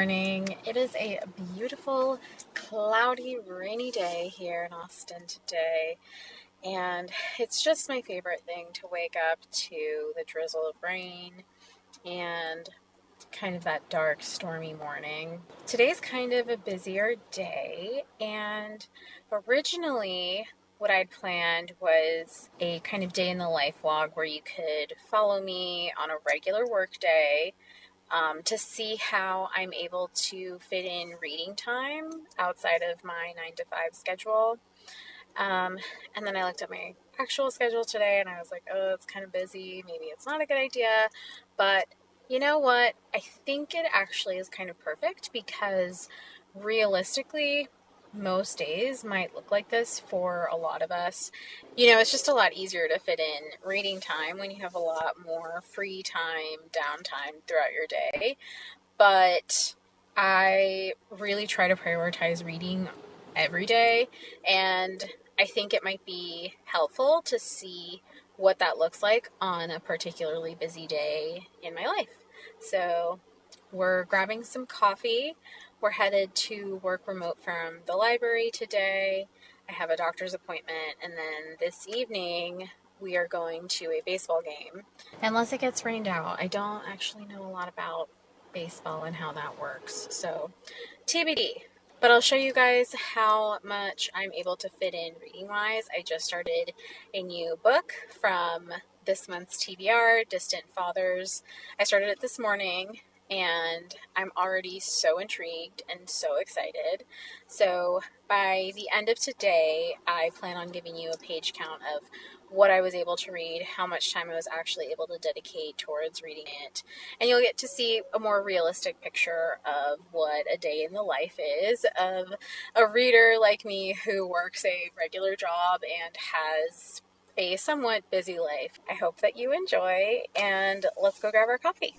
morning. It is a beautiful, cloudy, rainy day here in Austin today, and it's just my favorite thing to wake up to the drizzle of rain and kind of that dark, stormy morning. Today's kind of a busier day, and originally what I'd planned was a kind of day in the life vlog where you could follow me on a regular work day to see how I'm able to fit in reading time outside of my 9 to 5 schedule. And then I looked at my actual schedule today and I was like, oh, it's kind of busy. Maybe it's not a good idea. But you know what? I think it actually is kind of perfect because realistically, most days might look like this for a lot of us. It's just a lot easier to fit in reading time when you have a lot more free time, downtime throughout your day. But I really try to prioritize reading every day, and I think it might be helpful to see what that looks like on a particularly busy day in my life. So we're grabbing some coffee. We're headed to work remote from the library today. I have a doctor's appointment, and then this evening we are going to a baseball game. Unless it gets rained out, I don't actually know a lot about baseball and how that works. So TBD. But I'll show you guys how much I'm able to fit in reading-wise. I just started a new book from this month's TBR, Distant Fathers. I started it this morning, and I'm already so intrigued and so excited. So by the end of today, I plan on giving you a page count of what I was able to read, how much time I was actually able to dedicate towards reading it, and you'll get to see a more realistic picture of what a day in the life is of a reader like me who works a regular job and has a somewhat busy life. I hope that you enjoy, and let's go grab our coffee.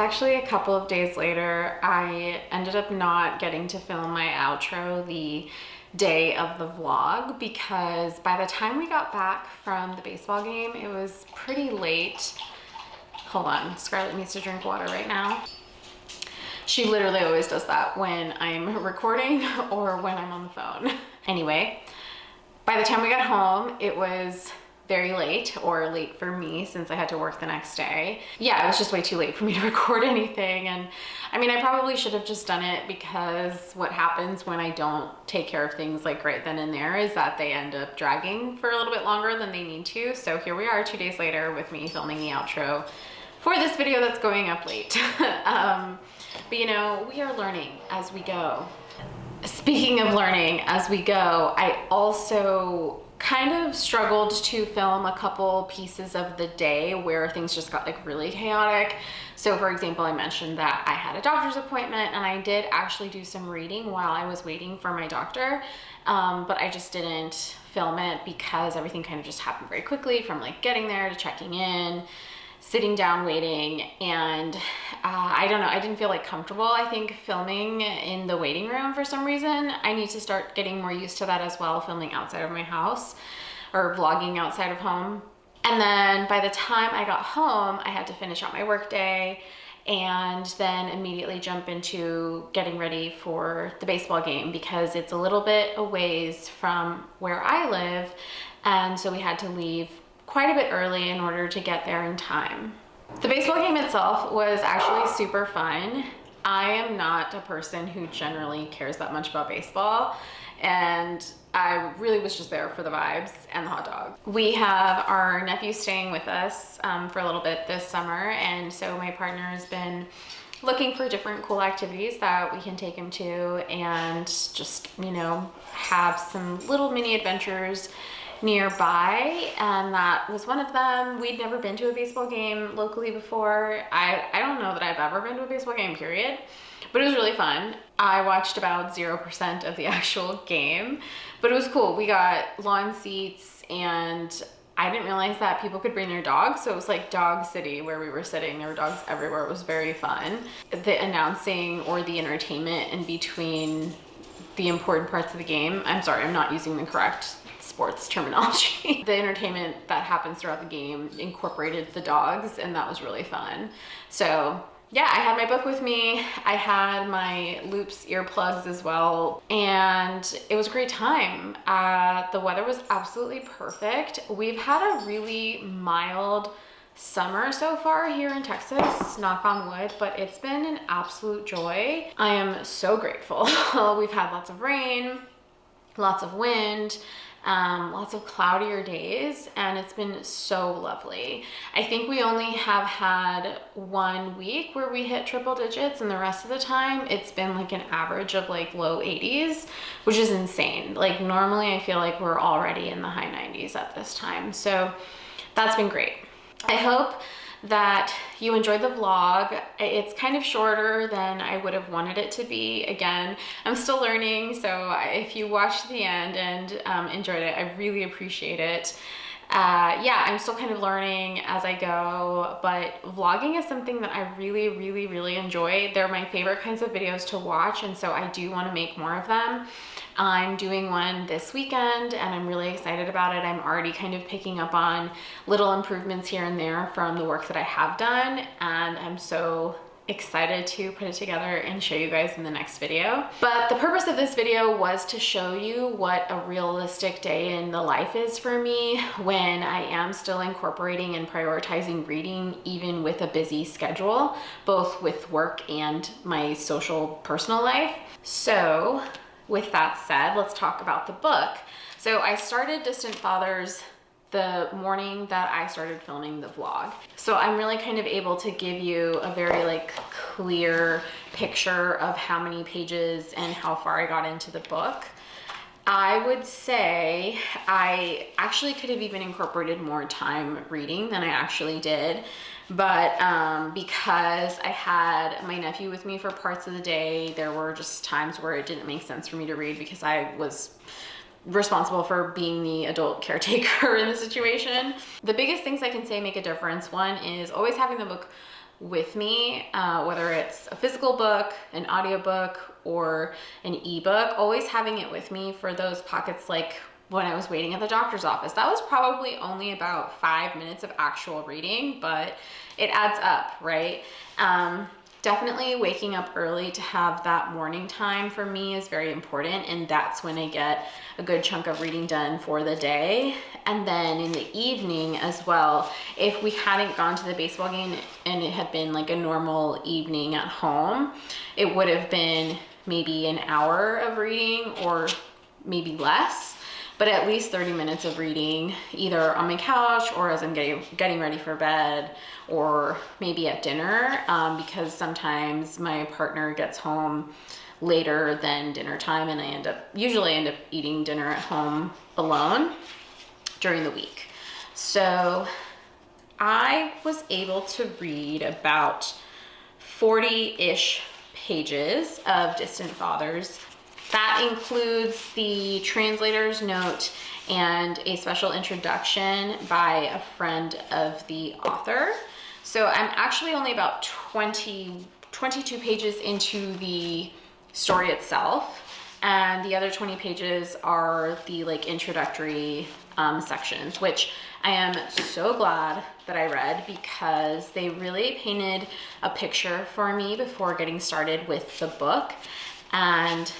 actually a couple of days later. I ended up not getting to film my outro the day of the vlog because by the time we got back from the baseball game, it was pretty late. Hold on, Scarlett needs to drink water right now. She literally always does that when I'm recording or when I'm on the phone. Anyway, by the time we got home, it was very late, or late for me since I had to work the next day. Yeah, it was just way too late for me to record anything. And I mean, I probably should have just done it because what happens when I don't take care of things like right then and there is that they end up dragging for a little bit longer than they need to. So here we are 2 days later with me filming the outro for this video that's going up late. But you know, we are learning as we go. Speaking of learning as we go, I also kind of struggled to film a couple pieces of the day where things just got like really chaotic. So for example, I mentioned that I had a doctor's appointment and I did actually do some reading while I was waiting for my doctor, but I just didn't film it because everything kind of just happened very quickly, from like getting there to checking in, sitting down, waiting, and I don't know, I didn't feel like comfortable, I think, filming in the waiting room for some reason. I need to start getting more used to that as well, filming outside of my house or vlogging outside of home. And then by the time I got home, I had to finish out my work day and then immediately jump into getting ready for the baseball game because it's a little bit a ways from where I live, and so we had to leave quite a bit early in order to get there in time. The baseball game itself was actually super fun. I am not a person who generally cares that much about baseball, and I really was just there for the vibes and the hot dog. We have our nephew staying with us for a little bit this summer, and so my partner has been looking for different cool activities that we can take him to and just, you know, have some little mini adventures nearby, and that was one of them. We'd never been to a baseball game locally before. I don't know that I've ever been to a baseball game, period, but it was really fun. I watched about 0% of the actual game, but it was cool. We got lawn seats, and I didn't realize that people could bring their dogs, so it was like dog city where we were sitting. There were dogs everywhere. It was very fun. The announcing or the entertainment in between the important parts of the game, I'm sorry, I'm not using the correct sports terminology. The entertainment that happens throughout the game incorporated the dogs, and that was really fun. So yeah, I had my book with me. I had my Loops earplugs as well, and it was a great time. The weather was absolutely perfect. We've had a really mild summer so far here in Texas, knock on wood, but it's been an absolute joy. I am so grateful. We've had lots of rain, lots of wind, lots of cloudier days, and it's been so lovely. I think we only have had 1 week where we hit triple digits, and the rest of the time it's been like an average of like low 80s, which is insane. Like normally I feel like we're already in the high 90s at this time, so that's been great. I hope that you enjoyed the vlog. It's kind of shorter than I would have wanted it to be. Again, I'm still learning, so if you watched the end and enjoyed it, I really appreciate it. Yeah, I'm still kind of learning as I go, but vlogging is something that I really enjoy. They're my favorite kinds of videos to watch, and so I do want to make more of them. I'm doing one this weekend and I'm really excited about it. I'm already kind of picking up on little improvements here and there from the work that I have done, and I'm so excited to put it together and show you guys in the next video. But the purpose of this video was to show you what a realistic day in the life is for me when I am still incorporating and prioritizing reading, even with a busy schedule, both with work and my social personal life. So with that said, let's talk about the book. So I started Distant Fathers the morning that I started filming the vlog. So I'm really kind of able to give you a very like clear picture of how many pages and how far I got into the book. I would say I actually could have even incorporated more time reading than I actually did. But because I had my nephew with me for parts of the day, there were just times where it didn't make sense for me to read because I was responsible for being the adult caretaker in the situation. The biggest things I can say make a difference. One is always having the book with me, whether it's a physical book, an audiobook, or an ebook, always having it with me for those pockets, like when I was waiting at the doctor's office. That was probably only about 5 minutes of actual reading, but it adds up, right? Definitely waking up early to have that morning time for me is very important, and that's when I get a good chunk of reading done for the day. And then in the evening as well, if we hadn't gone to the baseball game and it had been like a normal evening at home, it would have been maybe an hour of reading or maybe less, but at least 30 minutes of reading, either on my couch or as I'm getting ready for bed, or maybe at dinner, because sometimes my partner gets home later than dinner time, and I usually end up eating dinner at home alone during the week. So I was able to read about 40-ish pages of Distant Fathers. That includes the translator's note and a special introduction by a friend of the author. So I'm actually only about 22 pages into the story itself, and the other 20 pages are the like introductory sections, which I am so glad that I read, because they really painted a picture for me before getting started with the book. And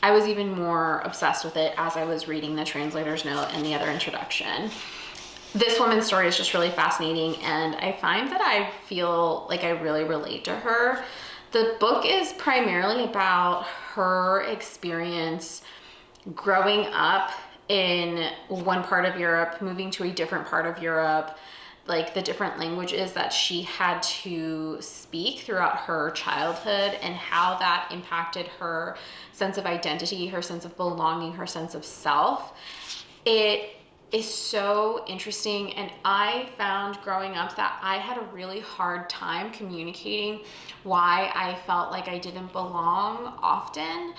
I was even more obsessed with it as I was reading the translator's note and the other introduction. This woman's story is just really fascinating, and I find that I feel like I really relate to her. The book is primarily about her experience growing up in one part of Europe, moving to a different part of Europe, like the different languages that she had to speak throughout her childhood, and how that impacted her sense of identity, her sense of belonging, her sense of self. It is so interesting, and I found growing up that I had a really hard time communicating why I felt like I didn't belong often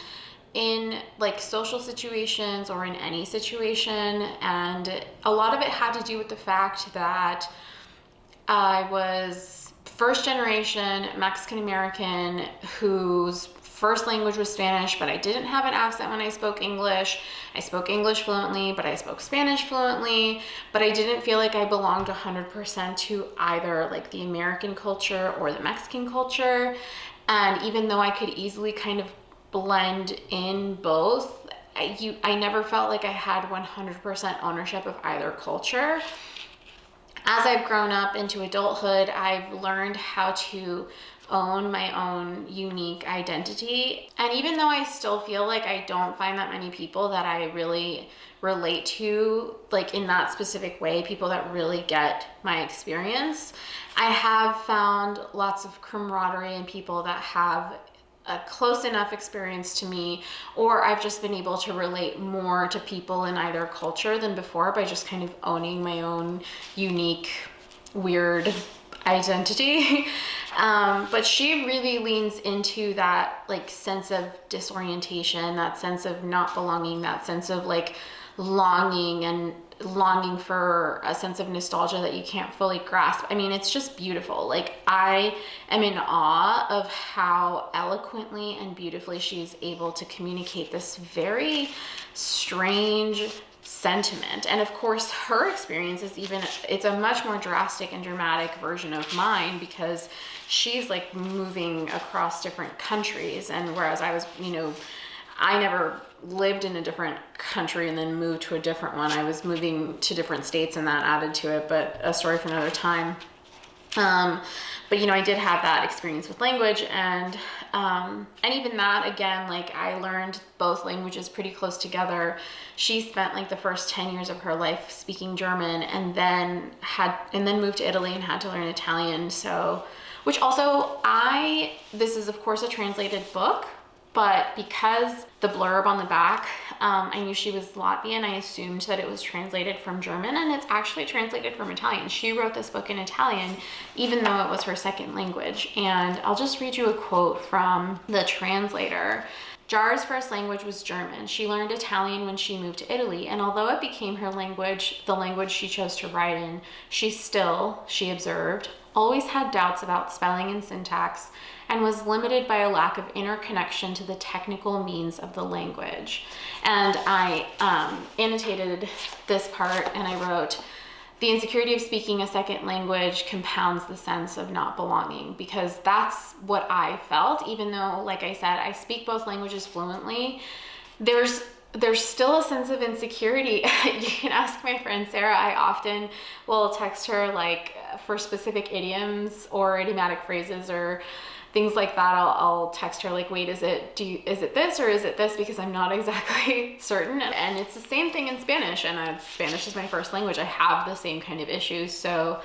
in like social situations or in any situation. And a lot of it had to do with the fact that I was first generation Mexican American whose first language was Spanish, but I didn't have an accent when I spoke English. I spoke English fluently, but I spoke Spanish fluently, but I didn't feel like I belonged 100% to either like the American culture or the Mexican culture. And even though I could easily kind of blend in both, I never felt like I had 100% ownership of either culture. As I've grown up into adulthood, I've learned how to own my own unique identity. And even though I still feel like I don't find that many people that I really relate to, like in that specific way, people that really get my experience, I have found lots of camaraderie in people that have a close enough experience to me, or I've just been able to relate more to people in either culture than before by just kind of owning my own unique, weird identity. But she really leans into that like sense of disorientation, that sense of not belonging, that sense of like longing for a sense of nostalgia that you can't fully grasp. I mean, it's just beautiful. Like, I am in awe of how eloquently and beautifully she's able to communicate this very strange sentiment. And of course, her experience is it's a much more drastic and dramatic version of mine, because she's like moving across different countries. And whereas I was, I never lived in a different country and then moved to a different one. I was moving to different states, and that added to it, but a story for another time. But I did have that experience with language, and even that, again, like I learned both languages pretty close together. She spent like the first 10 years of her life speaking German, and then moved to Italy and had to learn Italian. So, which also this is of course a translated book, but because the blurb on the back, I knew she was Latvian, I assumed that it was translated from German, and it's actually translated from Italian. She wrote this book in Italian, even though it was her second language. And I'll just read you a quote from the translator. Jarre's first language was German. She learned Italian when she moved to Italy, and although it became her language, the language she chose to write in, she observed, always had doubts about spelling and syntax, and was limited by a lack of interconnection to the technical means of the language. And I annotated this part and I wrote, the insecurity of speaking a second language compounds the sense of not belonging, because that's what I felt. Even though, like I said, I speak both languages fluently, there's still a sense of insecurity. You can ask my friend Sarah. I often will text her like for specific idioms or idiomatic phrases or things like that. I'll text her like, wait, is it this or is it this? Because I'm not exactly certain. And it's the same thing in Spanish, and Spanish is my first language. I have the same kind of issues. So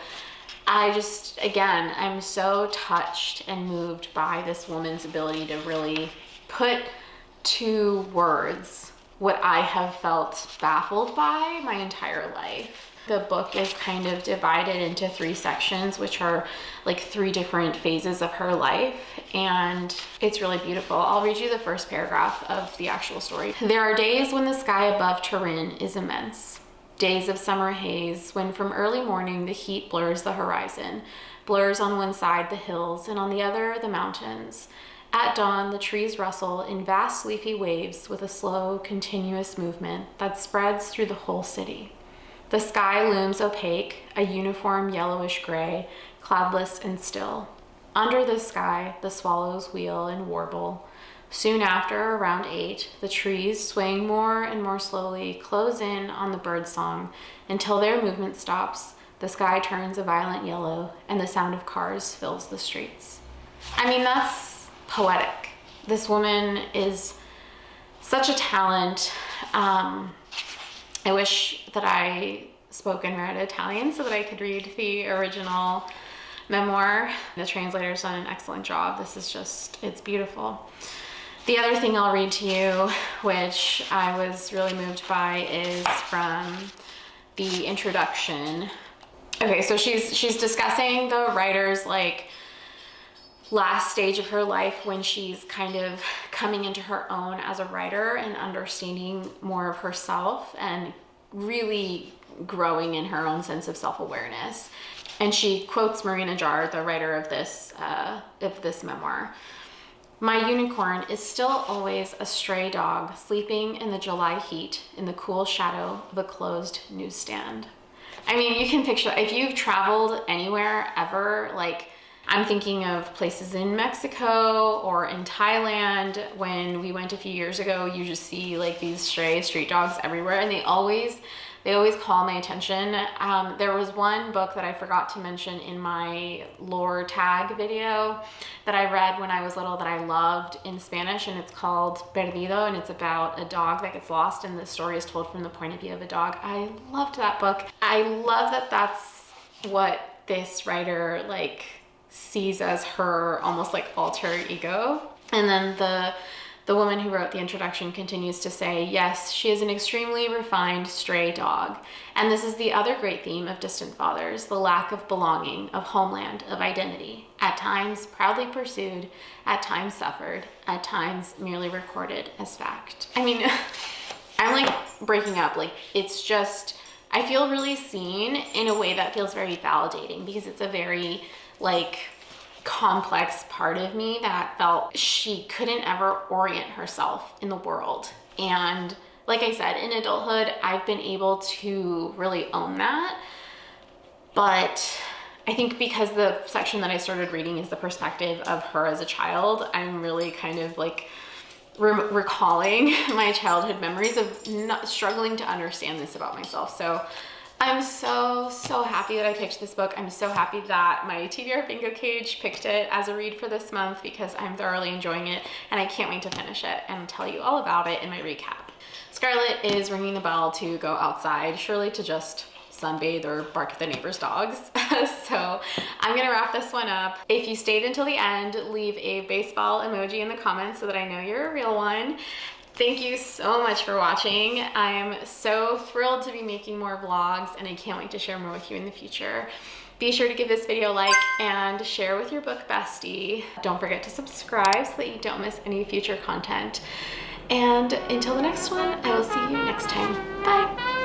again, I'm so touched and moved by this woman's ability to really put to words what I have felt baffled by my entire life. The book is kind of divided into 3 sections, which are like 3 different phases of her life, and it's really beautiful. I'll read you the first paragraph of the actual story. There are days when the sky above Turin is immense. Days of summer haze, when from early morning the heat blurs the horizon, blurs on one side the hills and on the other the mountains. At dawn, the trees rustle in vast leafy waves with a slow, continuous movement that spreads through the whole city. The sky looms opaque, a uniform yellowish gray, cloudless and still. Under the sky, the swallows wheel and warble. Soon after, around 8, the trees, swaying more and more slowly, close in on the birdsong until their movement stops. The sky turns a violent yellow, and the sound of cars fills the streets. I mean, that's poetic. This woman is such a talent. I wish that I spoke and read Italian so that I could read the original memoir. The translator's done an excellent job. This is just, it's beautiful. The other thing I'll read to you, which I was really moved by, is from the introduction. Okay, so she's discussing the writer's like last stage of her life when she's kind of coming into her own as a writer and understanding more of herself and really growing in her own sense of self-awareness. And she quotes Marina Jarre, the writer of this memoir. My unicorn is still always a stray dog sleeping in the July heat in the cool shadow of a closed newsstand. I mean, you can picture, if you've traveled anywhere ever, like I'm thinking of places in Mexico or in Thailand. When we went a few years ago, you just see like these stray street dogs everywhere, and they always call my attention. There was one book that I forgot to mention in my lore tag video that I read when I was little that I loved in Spanish, and it's called Perdido, and it's about a dog that gets lost, and the story is told from the point of view of a dog. I loved that book. I love that that's what this writer like sees as her almost like alter ego. And then the woman who wrote the introduction continues to say, yes, she is an extremely refined stray dog. And this is the other great theme of Distant Fathers, the lack of belonging, of homeland, of identity. At times proudly pursued, at times suffered, at times merely recorded as fact. I mean, I'm like breaking up. Like, it's just, I feel really seen in a way that feels very validating, because it's a very like complex part of me that felt she couldn't ever orient herself in the world. And like I said, in adulthood, I've been able to really own that. But I think because the section that I started reading is the perspective of her as a child, I'm really kind of like recalling my childhood memories of not struggling to understand this about myself. So I'm so happy that I picked this book. I'm so happy that my TBR Bingo Cage picked it as a read for this month, because I'm thoroughly enjoying it, and I can't wait to finish it and tell you all about it in my recap. Scarlett is ringing the bell to go outside, surely to just sunbathe or bark at the neighbor's dogs. So I'm gonna wrap this one up. If you stayed until the end, leave a baseball emoji in the comments so that I know you're a real one. Thank you so much for watching. I'm so thrilled to be making more vlogs, and I can't wait to share more with you in the future. Be sure to give this video a like and share with your book bestie. Don't forget to subscribe so that you don't miss any future content. And until the next one, I will see you next time. Bye.